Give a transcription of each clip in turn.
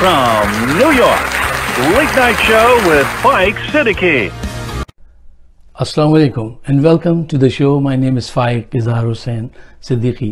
from New York, Late Night Show with Faik Siddiqui. Assalamu alaikum and welcome to the show. My name is Faik Hussain Siddiqui.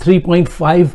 3.5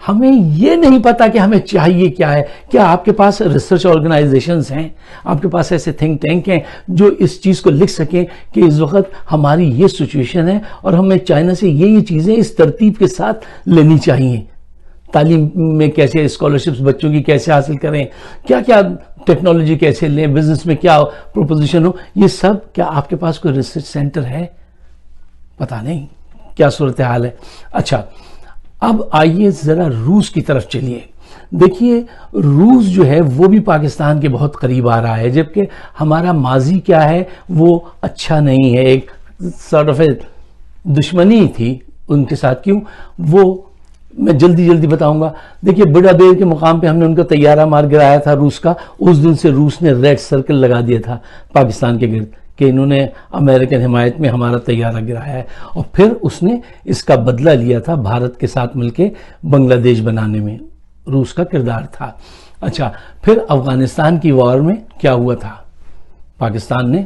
ہمیں یہ نہیں پتا کہ ہمیں چاہیے کیا ہے. کیا آپ کے پاس ریسرچ آرگنائزیشنز ہیں, آپ کے پاس ایسے تھنک ٹینک ہیں جو اس چیز کو لکھ سکیں کہ اس وقت ہماری یہ سچویشن ہے اور ہمیں چائنا سے یہ چیزیں اس ترتیب کے ساتھ لینی چاہیے, تعلیم میں کیسے اسکالرشپس بچوں کی کیسے حاصل کریں, کیا کیا ٹیکنالوجی کیسے لیں, بزنس میں کیا پروپوزیشن ہو, یہ سب کیا آپ کے پاس کوئی ریسرچ سینٹر ہے؟ پتہ نہیں کیا صورتحال ہے. اچھا اب آئیے ذرا روس کی طرف چلیے. دیکھیے روس جو ہے وہ بھی پاکستان کے بہت قریب آ رہا ہے, جبکہ ہمارا ماضی کیا ہے وہ اچھا نہیں ہے, ایک سارٹ آف دشمنی تھی ان کے ساتھ. کیوں؟ وہ میں جلدی بتاؤں گا. دیکھیے بڑا بیر کے مقام پہ ہم نے ان کا طیارہ مار گرایا تھا روس کا, اس دن سے روس نے ریڈ سرکل لگا دیا تھا پاکستان کے گرد کہ انہوں نے امریکن حمایت میں ہمارا طیارہ گرایا ہے, اور پھر اس نے اس کا بدلہ لیا تھا بھارت کے ساتھ مل کے بنگلہ دیش بنانے میں روس کا کردار تھا. اچھا پھر افغانستان کی وار میں کیا ہوا تھا؟ پاکستان نے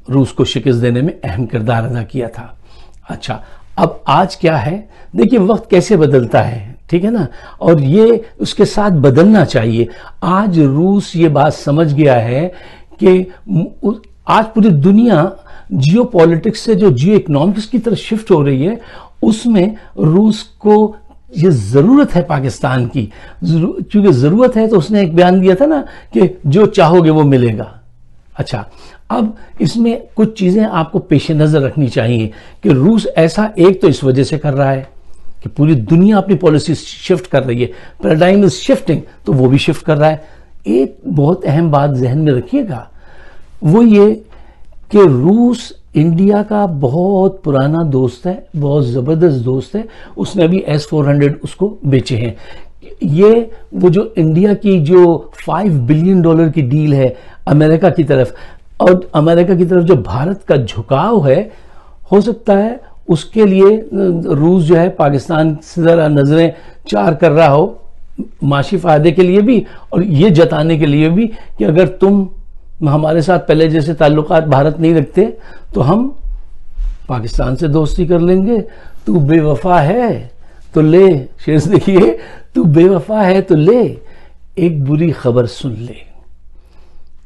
روس کو شکست دینے میں اہم کردار ادا کیا تھا. اچھا اب آج کیا ہے؟ دیکھیے وقت کیسے بدلتا ہے, ٹھیک ہے نا, اور یہ اس کے ساتھ بدلنا چاہیے. آج روس یہ بات سمجھ گیا ہے کہ آج پوری دنیا جیو پالیٹکس سے جو جیو اکنامکس کی طرف شفٹ ہو رہی ہے, اس میں روس کو یہ ضرورت ہے پاکستان کی. چونکہ ضرورت ہے تو اس نے ایک بیان دیا تھا نا کہ جو چاہو گے وہ ملے گا. اچھا اب اس میں کچھ چیزیں آپ کو پیش نظر رکھنی چاہیے کہ روس ایسا ایک تو اس وجہ سے کر رہا ہے کہ پوری دنیا اپنی پالیسی شفٹ کر رہی ہے, پیراڈائم از شفٹنگ, تو وہ بھی شفٹ کر رہا ہے. ایک بہت اہم بات ذہن میں رکھیے گا, وہ یہ کہ روس انڈیا کا بہت پرانا دوست ہے, بہت زبردست دوست ہے. اس نے ابھی S-400 اس کو بیچے ہیں. یہ وہ جو انڈیا کی جو $5 بلین کی ڈیل ہے امریکہ کی طرف, اور امریکہ کی طرف جو بھارت کا جھکاؤ ہے, ہو سکتا ہے اس کے لیے روس جو ہے پاکستان سے ذرا نظریں چار کر رہا ہو, معاشی فائدے کے لیے بھی اور یہ جتانے کے لیے بھی کہ اگر تم ہمارے ساتھ پہلے جیسے تعلقات بھارت نہیں رکھتے تو ہم پاکستان سے دوستی کر لیں گے. تو بے وفا ہے تو لے, شعر دیکھیے, تو بے وفا ہے تو لے ایک بری خبر سن لے.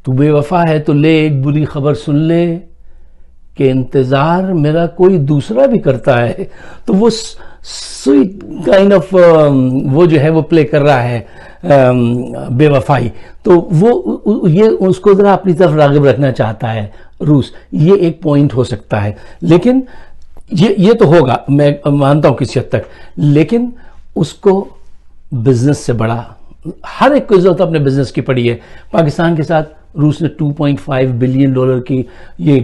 تو بے وفا ہے تو لے ایک بری خبر سن لے کہ انتظار میرا کوئی دوسرا بھی کرتا ہے. تو وہ سویٹ کائنڈ آف وہ جو ہے وہ پلے کر رہا ہے بے وفائی, تو وہ یہ اس کو ذرا اپنی طرف راغب رکھنا چاہتا ہے روس. یہ ایک پوائنٹ ہو سکتا ہے, لیکن یہ تو ہوگا, میں مانتا ہوں کسی حد تک, لیکن اس کو بزنس سے بڑا, ہر ایک کو ضرورت اپنے بزنس کی پڑی ہے. پاکستان کے ساتھ روس نے $2.5 بلین کی یہ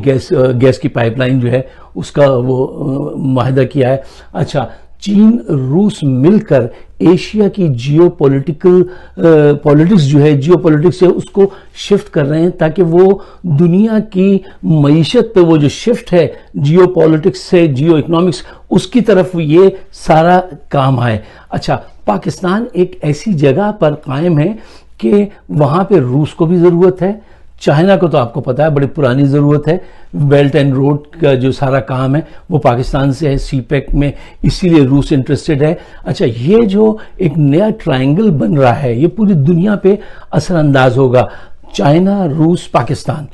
گیس کی پائپ لائن جو ہے اس کا وہ معاہدہ کیا ہے. اچھا چین روس مل کر ایشیا کی جیو پولیٹکس جو ہے, جیو پولیٹکس ہے, اس کو شفٹ کر رہے ہیں تاکہ وہ دنیا کی معیشت پہ وہ جو شفٹ ہے جیو پولیٹکس سے جیو اکنامکس, اس کی طرف یہ سارا کام آئے. اچھا پاکستان ایک ایسی جگہ پر قائم ہے کہ وہاں پہ روس کو بھی ضرورت ہے, چائنا کو تو آپ کو پتا ہے بڑی پرانی ضرورت ہے. بیلٹ اینڈ روڈ کا جو سارا کام ہے وہ پاکستان سے ہے, سی پیک میں, اسی لیے روس انٹرسٹڈ ہے. اچھا یہ جو ایک نیا ٹرائنگل بن رہا ہے یہ پوری دنیا پہ اثر انداز ہوگا, چائنا, روس, پاکستان.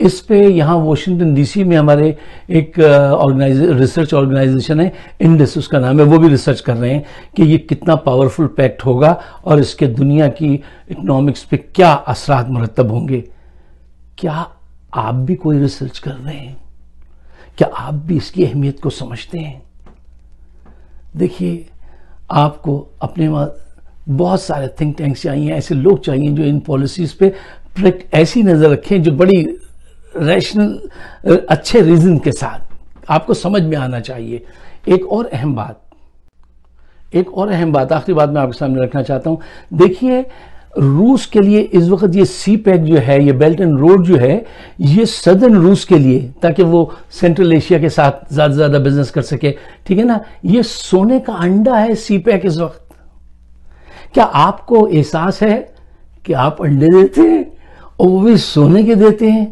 اس پہ یہاں واشنگٹن ڈی سی میں ہمارے ایک ریسرچ آرگنائزیشن ہے, انڈس اس کا نام ہے, وہ بھی ریسرچ کر رہے ہیں کہ یہ کتنا پاورفل پیکٹ ہوگا اور اس کے دنیا کی اکنامکس پہ کیا اثرات مرتب ہوں گے. کیا آپ بھی کوئی ریسرچ کر رہے ہیں؟ کیا آپ بھی اس کی اہمیت کو سمجھتے ہیں؟ دیکھیے آپ کو اپنے بہت سارے تھنک ٹینکس چاہیے, ایسے لوگ چاہیے جو ان پالیسیز پہ ایسی نظر رکھیں جو بڑی ریشنل اچھے ریزن کے ساتھ آپ کو سمجھ میں آنا چاہیے. ایک اور اہم بات آخری بات میں آپ کے سامنے رکھنا چاہتا ہوں. دیکھیے روس کے لیے اس وقت یہ سی پیک جو ہے, یہ بیلٹ اینڈ روڈ جو ہے, یہ سدرن روس کے لیے تاکہ وہ سینٹرل ایشیا کے ساتھ زیادہ سے زیادہ بزنس کر سکے, ٹھیک ہے نا, یہ سونے کا انڈا ہے سی پیک اس وقت. کیا آپ کو احساس ہے کہ آپ انڈے دیتے ہیں اور وہ بھی سونے کے دیتے ہیں؟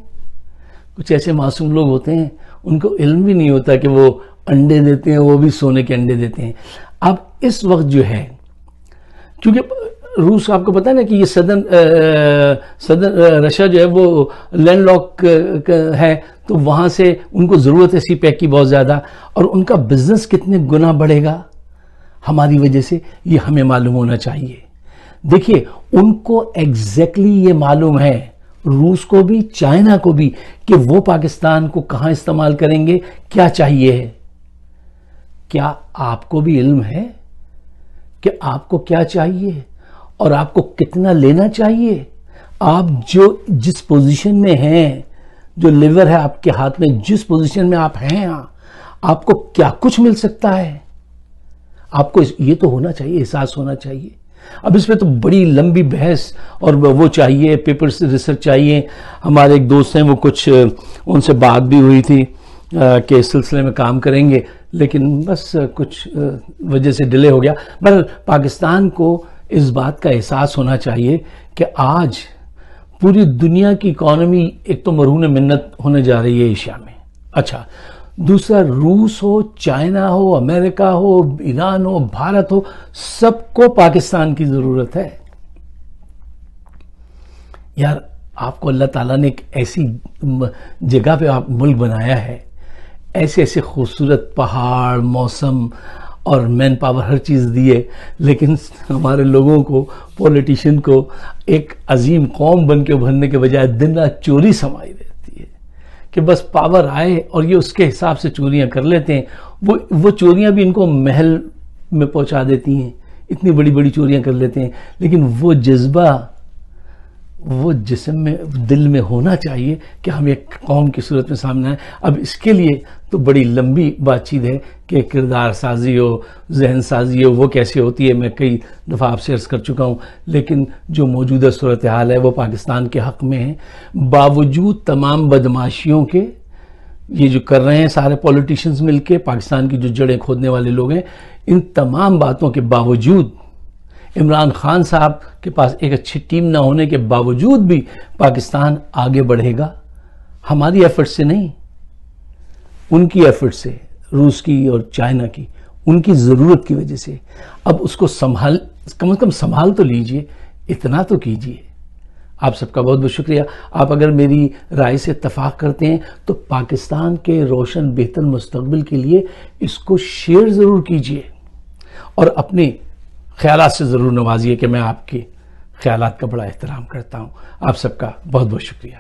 کچھ ایسے معصوم لوگ ہوتے ہیں ان کو علم بھی نہیں ہوتا کہ وہ انڈے دیتے ہیں، وہ بھی سونے کے انڈے دیتے ہیں. اب اس وقت جو ہے، کیونکہ روس آپ کو پتا ہے نا کہ یہ صدر رشیا جو ہے وہ لینڈ لاک ہے، تو وہاں سے ان کو ضرورت ہے سی پیک کی بہت زیادہ، اور ان کا بزنس کتنے گنا بڑھے گا ہماری وجہ سے، یہ ہمیں معلوم ہونا چاہیے. دیکھیے ان کو ایگزیکٹلی یہ معلوم ہے، روس کو بھی چائنا کو بھی، کہ وہ پاکستان کو کہاں استعمال کریں گے، کیا چاہیے ہے. کیا آپ کو بھی علم ہے کہ آپ کو کیا چاہیے اور آپ کو کتنا لینا چاہیے؟ آپ جس پوزیشن میں ہیں، جو لیور ہے آپ کے ہاتھ میں، جس پوزیشن میں آپ ہیں، آپ کو کیا کچھ مل سکتا ہے؟ آپ کو یہ تو ہونا چاہیے، احساس ہونا چاہیے. اب اس میں تو بڑی لمبی بحث اور وہ چاہیے، پیپرز ریسرچ چاہیے. ہمارے ایک دوست ہیں، وہ کچھ ان سے بات بھی ہوئی تھی کہ اس سلسلے میں کام کریں گے، لیکن بس کچھ وجہ سے ڈیلے ہو گیا. بہرحال پاکستان کو اس بات کا احساس ہونا چاہیے کہ آج پوری دنیا کی اکانومی ایک تو مرہون منت ہونے جا رہی ہے ایشیا میں. اچھا، دوسرا روس ہو، چائنا ہو، امریکہ ہو، ایران ہو، بھارت ہو، سب کو پاکستان کی ضرورت ہے. یار آپ کو اللہ تعالیٰ نے ایک ایسی جگہ پہ آپ ملک بنایا ہے، ایسے ایسے خوبصورت پہاڑ، موسم اور مین پاور ہر چیز دی ہے، لیکن ہمارے لوگوں کو، پولیٹیشین کو ایک عظیم قوم بن کے ابھرنے کے بجائے دن رات چوری سمائی رہتی ہے کہ بس پاور آئے اور یہ اس کے حساب سے چوریاں کر لیتے ہیں. وہ چوریاں بھی ان کو محل میں پہنچا دیتی ہیں، اتنی بڑی بڑی چوریاں کر لیتے ہیں، لیکن وہ جذبہ وہ جسم میں، دل میں ہونا چاہیے کہ ہم ایک قوم کی صورت میں سامنے آئیں. اب اس کے لیے تو بڑی لمبی بات چیت ہے کہ کردار سازی ہو، ذہن سازی ہو، وہ کیسے ہوتی ہے، میں کئی دفعہ آپ سے عرض کر چکا ہوں. لیکن جو موجودہ صورتحال ہے وہ پاکستان کے حق میں ہے، باوجود تمام بدماشیوں کے. یہ جو کر رہے ہیں سارے پولیٹیشنز مل کے، پاکستان کی جو جڑیں کھودنے والے لوگ ہیں، ان تمام باتوں کے باوجود، عمران خان صاحب کے پاس ایک اچھی ٹیم نہ ہونے کے باوجود بھی پاکستان آگے بڑھے گا. ہماری ایفرٹ سے نہیں، ان کی ایفرٹ سے، روس کی اور چائنا کی، ان کی ضرورت کی وجہ سے. اب اس کو کم از کم سنبھال تو لیجئے، اتنا تو کیجئے. آپ سب کا بہت بہت شکریہ. آپ اگر میری رائے سے اتفاق کرتے ہیں تو پاکستان کے روشن بہتر مستقبل کے لیے اس کو شیئر ضرور کیجئے اور اپنے خیالات سے ضرور نوازیے، کہ میں آپ کے خیالات کا بڑا احترام کرتا ہوں. آپ سب کا بہت بہت شکریہ.